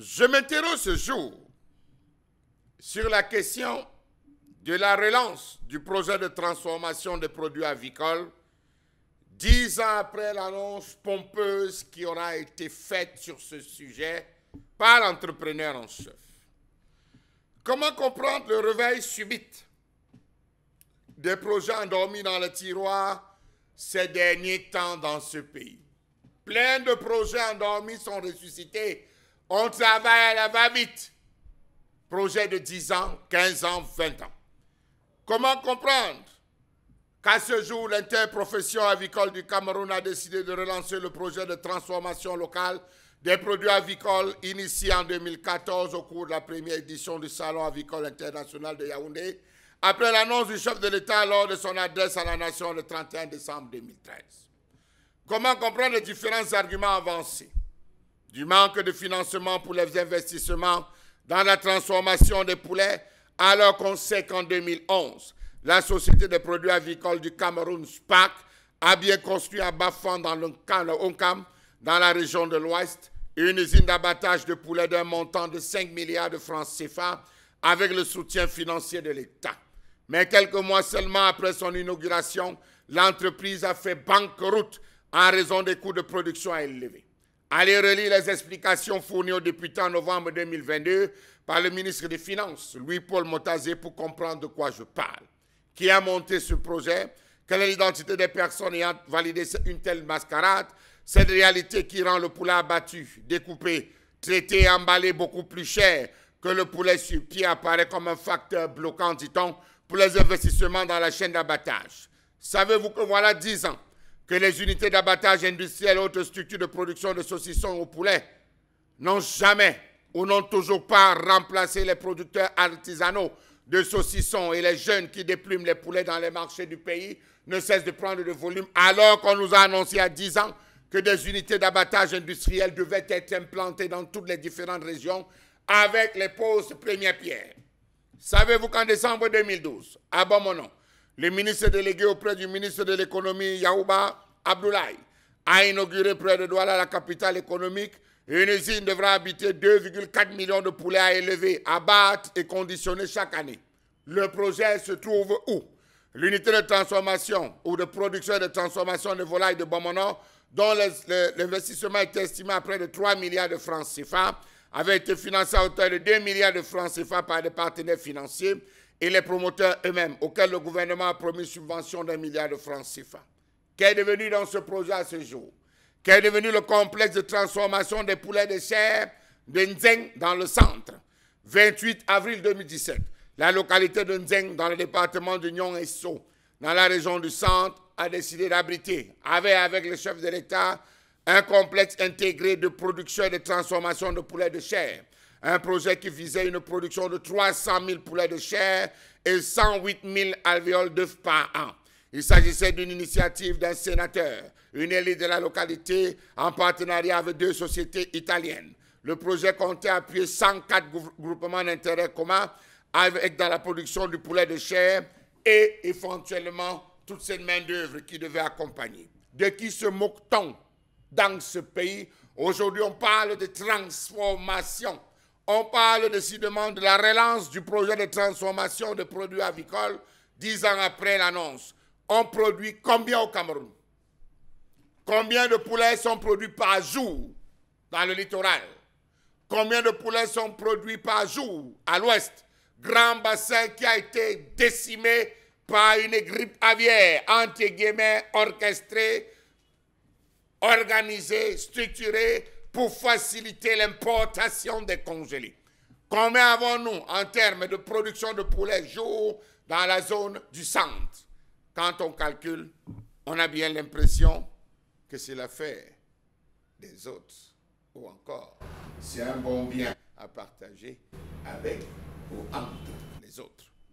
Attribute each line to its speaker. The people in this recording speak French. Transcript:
Speaker 1: Je m'interroge ce jour sur la question de la relance du projet de transformation des produits avicoles 10 ans après l'annonce pompeuse qui aura été faite sur ce sujet par l'entrepreneur en chef. Comment comprendre le réveil subit des projets endormis dans le tiroir ces derniers temps dans ce pays? Plein de projets endormis sont ressuscités. On travaille à la va-vite. Projets de 10 ans, 15 ans, 20 ans. Comment comprendre qu'à ce jour, l'interprofession avicole du Cameroun a décidé de relancer le projet de transformation locale des produits avicoles initié en 2014 au cours de la première édition du Salon avicole international de Yaoundé, après l'annonce du chef de l'État lors de son adresse à la nation le 31 décembre 2013. Comment comprendre les différents arguments avancés? Du manque de financement pour les investissements dans la transformation des poulets, alors qu'on sait qu'en 2011, la Société des produits avicoles du Cameroun, SPAC, a bien construit à Bafang dans le Onkam, dans la région de l'Ouest, une usine d'abattage de poulets d'un montant de 5 milliards de francs CFA avec le soutien financier de l'État. Mais quelques mois seulement après son inauguration, l'entreprise a fait banqueroute en raison des coûts de production élevés. Allez relire les explications fournies aux députés en novembre 2022 par le ministre des Finances, Louis-Paul Motazé, pour comprendre de quoi je parle. Qui a monté ce projet? Quelle est l'identité des personnes ayant validé une telle mascarade? Cette réalité qui rend le poulet abattu, découpé, traité et emballé beaucoup plus cher que le poulet sur pied apparaît comme un facteur bloquant, dit-on, pour les investissements dans la chaîne d'abattage. Savez-vous que voilà 10 ans que les unités d'abattage industriel et autres structures de production de saucissons au poulet n'ont jamais ou n'ont toujours pas remplacé les producteurs artisanaux de saucissons, et les jeunes qui déplument les poulets dans les marchés du pays ne cessent de prendre de volume, alors qu'on nous a annoncé il y a 10 ans que des unités d'abattage industriel devaient être implantées dans toutes les différentes régions avec les postes première pierre. Savez-vous qu'en décembre 2012, à Bomono, le ministre délégué auprès du ministre de l'économie, Yahouba Abdoulaye, a inauguré près de Douala, la capitale économique, une usine devra habiter 2,4 millions de poulets à élever, abattre et conditionner chaque année. Le projet se trouve où? L'unité de transformation ou de production et de transformation de volailles de Bomono, dont l'investissement est estimé à près de 3 milliards de francs CFA, avait été financé à hauteur de 2 milliards de francs CFA par des partenaires financiers et les promoteurs eux-mêmes, auxquels le gouvernement a promis une subvention d'1 milliard de francs CFA. Qu'est devenu dans ce projet à ce jour? Qu'est devenu le complexe de transformation des poulets de chair de Nzeng dans le centre? 28 avril 2017, la localité de Nzeng, dans le département de Nyong-Esso, dans la région du centre, a décidé d'abriter, avec le chef de l'État, un complexe intégré de production et de transformation de poulets de chair. Un projet qui visait une production de 300 000 poulets de chair et 108 000 alvéoles d'œufs par an. Il s'agissait d'une initiative d'un sénateur, une élite de la localité, en partenariat avec 2 sociétés italiennes. Le projet comptait appuyer 104 groupements d'intérêt communs avec dans la production du poulet de chair et éventuellement toute cette main-d'œuvre qui devait accompagner. De qui se moque-t-on dans ce pays? Aujourd'hui, on parle de transformation. On parle décidément de la relance du projet de transformation de produits avicoles 10 ans après l'annonce. On produit combien au Cameroun? Combien de poulets sont produits par jour dans le littoral? Combien de poulets sont produits par jour à l'ouest? Grand bassin qui a été décimé par une grippe aviaire, entre guillemets, orchestrée, organisée, structurée pour faciliter l'importation des congelés. Combien avons-nous en termes de production de poulets jour dans la zone du centre? Quand on calcule, on a bien l'impression que c'est l'affaire des autres. Ou encore, c'est un bon bien à partager avec ou entre les autres.